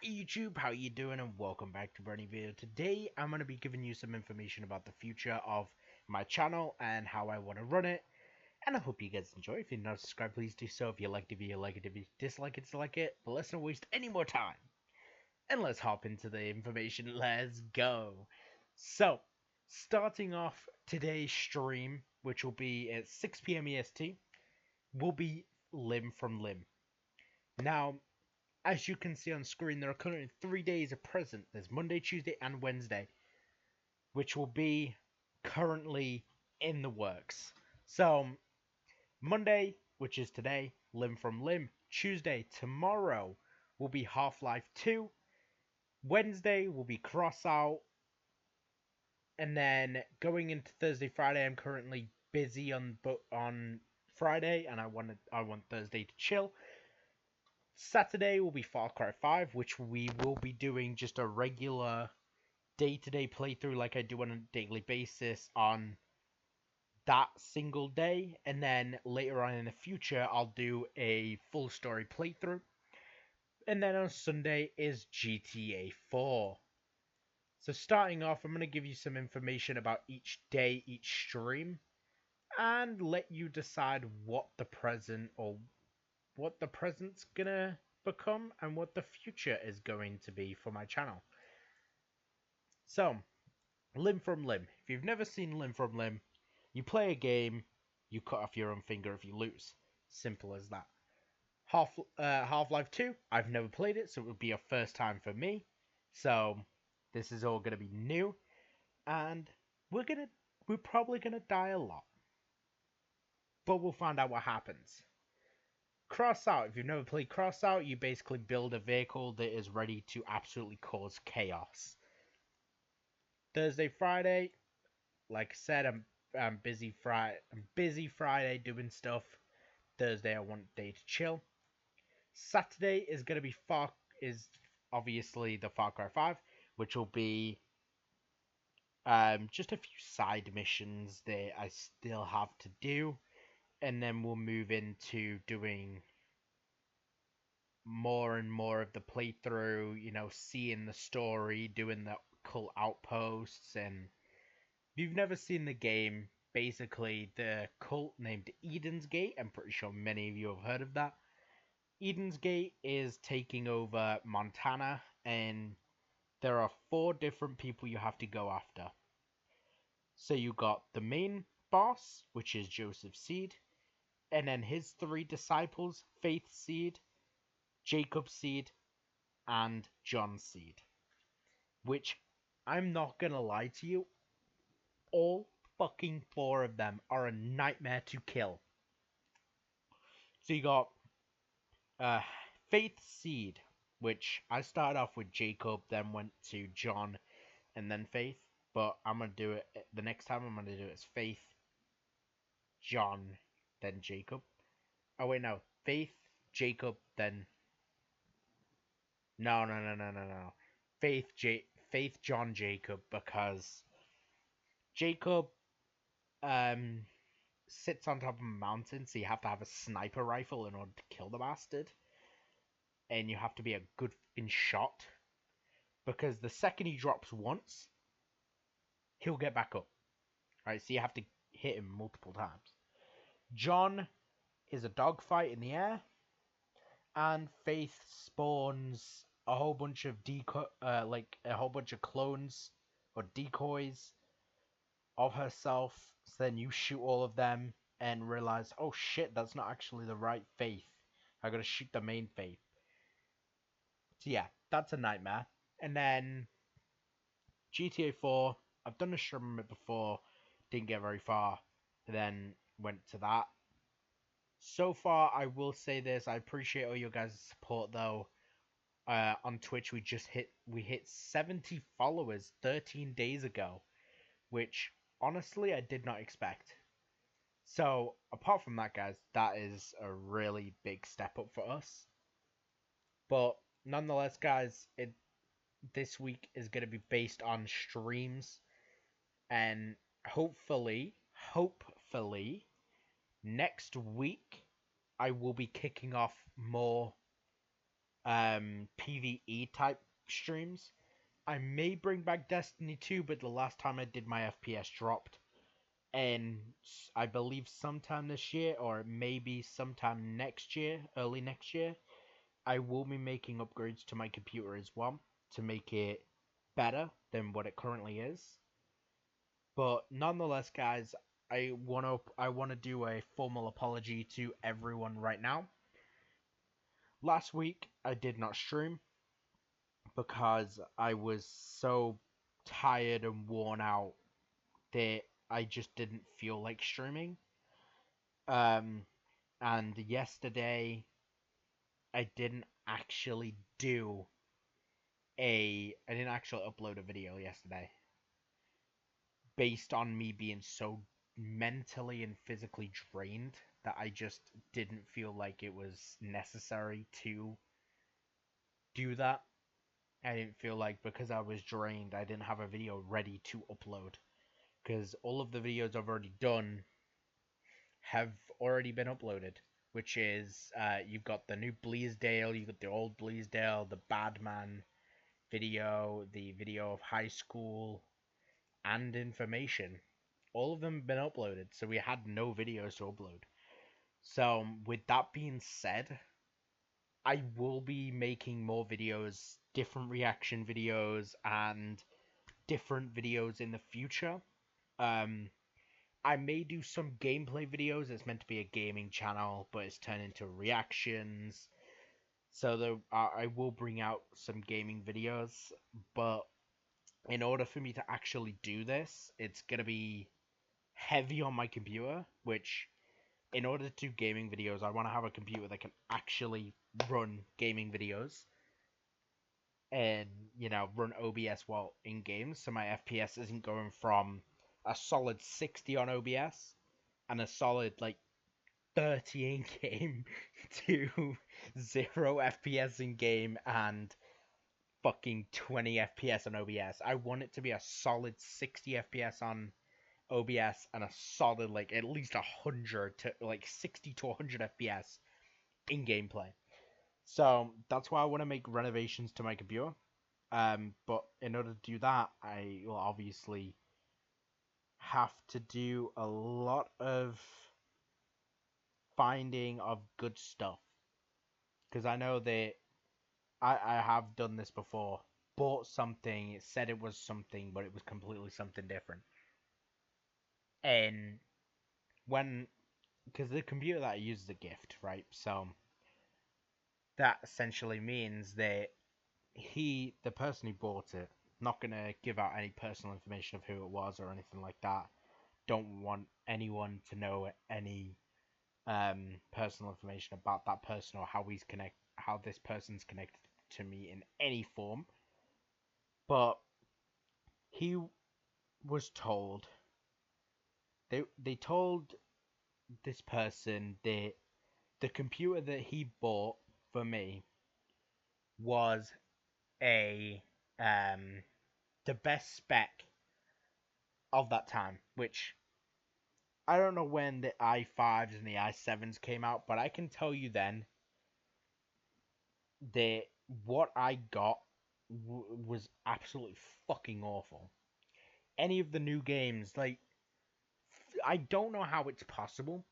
YouTube, how you doing and welcome back to Bernie Video. Today I'm going to be giving you some information about the future of my channel and how I want to run it, and I hope you guys enjoy. If you're not subscribed, please do so. If you like the video, like it. If you dislike it, dislike it. But let's not waste any more time and let's hop into the information. Let's go. So, starting off today's stream, which will be at 6 p.m. EST, will be Limb from Limb. Now, as you can see on screen, there are currently 3 days of present. There's Monday, Tuesday, and Wednesday, which will be currently in the works. So, Monday, which is today, Limb from Limb. Tuesday, tomorrow, will be Half-Life 2. Wednesday will be Crossout. And then going into Thursday, Friday, I'm currently busy on Friday, and I want Thursday to chill. Saturday will be Far Cry 5, which we will be doing just a regular day-to-day playthrough like I do on a daily basis on that single day. And then later on in the future, I'll do a full story playthrough. And then on Sunday is GTA 4. So starting off, I'm going to give you some information about each day, each stream, and let you decide what the present's gonna become and what the future is going to be for my channel. So, Limb from Limb. If you've never seen Limb from Limb, you play a game, you cut off your own finger if you lose. Simple as that. Half-Life 2, I've never played it, so it would be a first time for me. So, this is all gonna be new, and we're probably gonna die a lot. But we'll find out what happens. Crossout. If you've never played Crossout, you basically build a vehicle that is ready to absolutely cause chaos. Thursday, Friday, like I said, I'm busy Friday doing stuff. Thursday I want day to chill. Saturday is gonna be obviously the Far Cry 5, which will be just a few side missions that I still have to do, and then we'll move into doing more and more of the playthrough, seeing the story, doing the cult outposts. And if you've never seen the game, basically the cult named Eden's Gate, I'm pretty sure many of you have heard of that. Eden's Gate is taking over Montana, and there are 4 different people you have to go after. So you got the main boss, which is Joseph Seed, and then his 3 disciples, Faith Seed, Jacob Seed, and John Seed. Which, I'm not gonna lie to you, all fucking 4 of them are a nightmare to kill. So you got Faith Seed, which I started off with Jacob, then went to John, and then Faith. But I'm gonna do it the next time. I'm gonna do it as Faith, John, then Jacob. Oh wait, no, Faith, Jacob, then no. Faith, John, Jacob, because Jacob sits on top of a mountain, so you have to have a sniper rifle in order to kill the bastard. And you have to be a good in shot, because the second he drops once, he'll get back up. Right, so you have to hit him multiple times. John is a dogfight in the air, and Faith spawns a whole bunch of clones or decoys of herself. So then you shoot all of them and realize, oh shit, that's not actually the right Faith. I gotta shoot the main Faith. So yeah, that's a nightmare. And then GTA 4, I've done a stream of it before, didn't get very far, then went to that. So far, I will say this, I appreciate all your guys' support though. On Twitch, we hit 70 followers 13 days ago, which honestly I did not expect. So apart from that, guys, that is a really big step up for us. But nonetheless, guys, this week is going to be based on streams, and hopefully, next week I will be kicking off more PvE type streams. I may bring back Destiny 2, but the last time I did, my FPS dropped. And I believe sometime this year, or maybe sometime next year, early next year, I will be making upgrades to my computer as well to make it better than what it currently is. But nonetheless, guys, I wanna do a formal apology to everyone right now. Last week I did not stream because I was so tired and worn out that I just didn't feel like streaming. Um, and yesterday I didn't actually I didn't actually upload a video yesterday based on me being so mentally and physically drained that I just didn't feel like it was necessary to do that. I didn't feel like because I was drained, I didn't have a video ready to upload. Because all of the videos I've already done have already been uploaded, which is you've got the new Bleasdale, you've got the old Bleasdale, the Badman video, the video of high school, and information. All of them have been uploaded, so we had no videos to upload. So, with that being said, I will be making more videos, different reaction videos, and different videos in the future. Um, I may do some gameplay videos. It's meant to be a gaming channel, but it's turned into reactions. So I will bring out some gaming videos, but in order for me to actually do this, it's gonna be heavy on my computer, which in order to do gaming videos, I want to have a computer that can actually run gaming videos and, run OBS while in games, so my FPS isn't going from a solid 60 on OBS and a solid, 30 in game to 0 FPS in game and fucking 20 FPS on OBS. I want it to be a solid 60 FPS on OBS and a solid at least 100 to 60 to 100 FPS in gameplay. So that's why I want to make renovations to my computer. But in order to do that, I will obviously have to do a lot of finding of good stuff because I know that I have done this before. Bought something, it said it was something, but it was completely something different. And when because the computer that I use is a gift, right? So that essentially means that the person who bought it, not gonna give out any personal information of who it was or anything like that. Don't want anyone to know any personal information about that person or how this person's connected to me in any form. But he was told they told this person that the computer that he bought for me was a the best spec of that time, which I don't know when the i5s and the i7s came out, but I can tell you then that what I got was absolutely fucking awful. Any of the new games, I don't know how it's possible,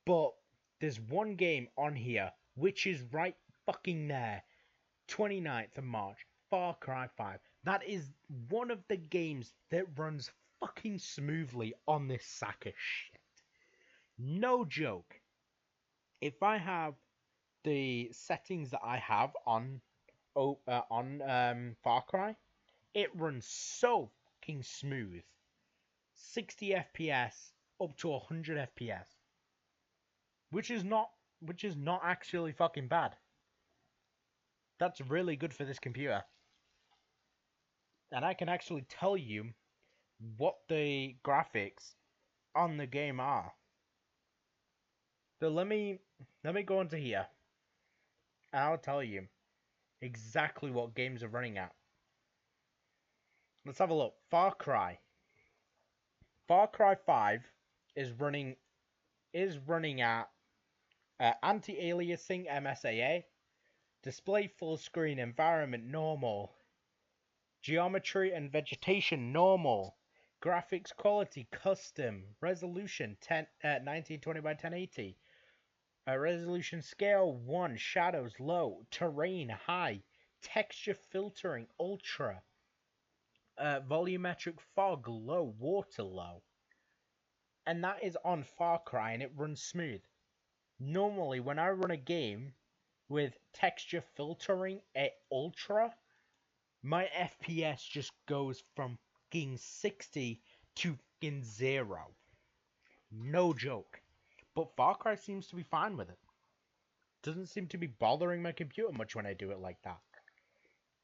but there's one game on here which is right fucking there. 29th of March, Far Cry 5. That is one of the games that runs fucking smoothly on this sack of shit. No joke. If I have the settings that I have on Far Cry, it runs so fucking smooth. 60 FPS up to 100 FPS, which is not actually fucking bad. That's really good for this computer. And I can actually tell you what the graphics on the game are. So let me go into here and I'll tell you exactly what games are running at. Let's have a look. Far Cry 5 is running at anti-aliasing MSAA, Display full screen, environment normal. Geometry and vegetation normal. Graphics quality custom. Resolution 1920 by 1080. Resolution scale 1. Shadows low. Terrain high. Texture filtering ultra. Volumetric fog low. Water low. And that is on Far Cry and it runs smooth. Normally when I run a game with texture filtering at ultra, my FPS just goes from fucking 60 to fucking 0. No joke. But Far Cry seems to be fine with it. Doesn't seem to be bothering my computer much when I do it like that.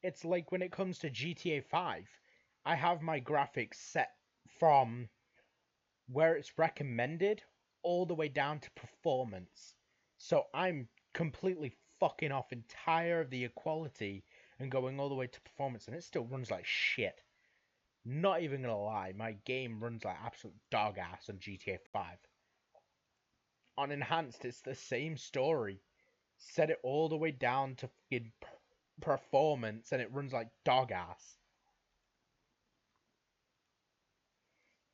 It's like when it comes to GTA 5, I have my graphics set from where it's recommended all the way down to performance. So I'm completely fucking off entire of the equality and going all the way to performance, and it still runs like shit. Not even gonna lie, my game runs like absolute dog ass on GTA 5. On enhanced, it's the same story. Set it all the way down to fucking performance, and it runs like dog ass.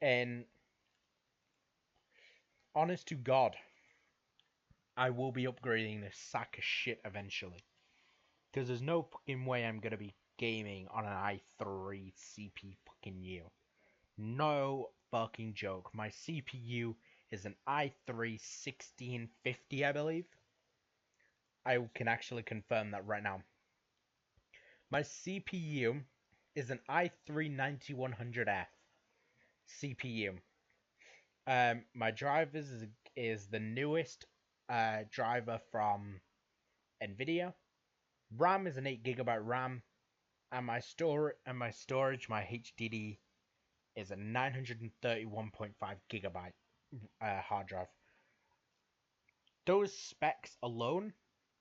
And honest to God, I will be upgrading this sack of shit eventually. Because there's no fucking way I'm gonna be gaming on an i3 CPU. No fucking joke. My CPU is an i3 1650, I believe. I can actually confirm that right now. My CPU is an i3 9100F CPU. My drivers is the newest driver from Nvidia. RAM is an 8 GB RAM, and my storage, my HDD is a 931.5 GB hard drive. Those specs alone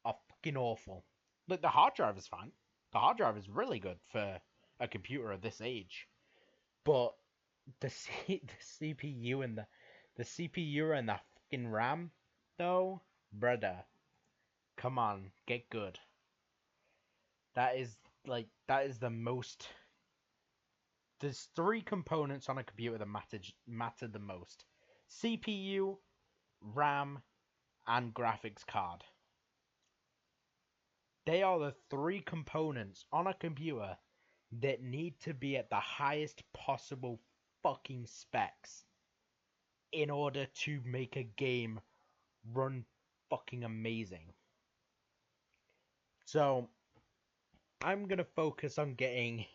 are fucking awful. Like the hard drive is fine. The hard drive is really good for a computer of this age, but the CPU and the CPU and the fucking RAM, though, brother, come on, get good. That is the most. There's three components on a computer that matter the most: CPU, RAM, and graphics card. They are the three components on a computer that need to be at the highest possible fucking specs in order to make a game run fucking amazing. So, I'm gonna focus on getting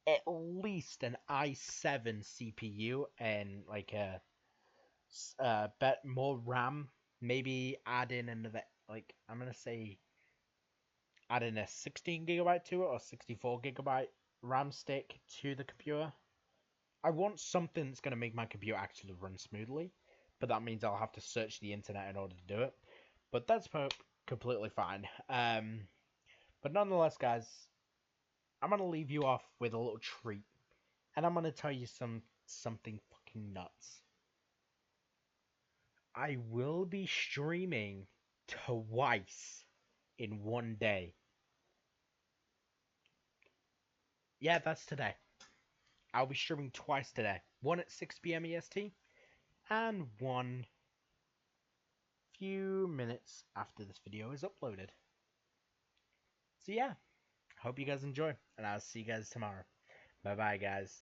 at least an i7 CPU and like a bet more RAM. Maybe add in another, like, I'm gonna say add in a 16 GB to it or 64 GB RAM stick to the computer. I want something that's gonna make my computer actually run smoothly, but that means I'll have to search the internet in order to do it. But that's completely fine. But nonetheless, guys, I'm gonna leave you off with a little treat, and I'm gonna tell you something fucking nuts. I will be streaming twice in one day. Yeah, that's today. I'll be streaming twice today. One at 6 p.m. EST, and one few minutes after this video is uploaded. So yeah, hope you guys enjoy, and I'll see you guys tomorrow. Bye bye, guys.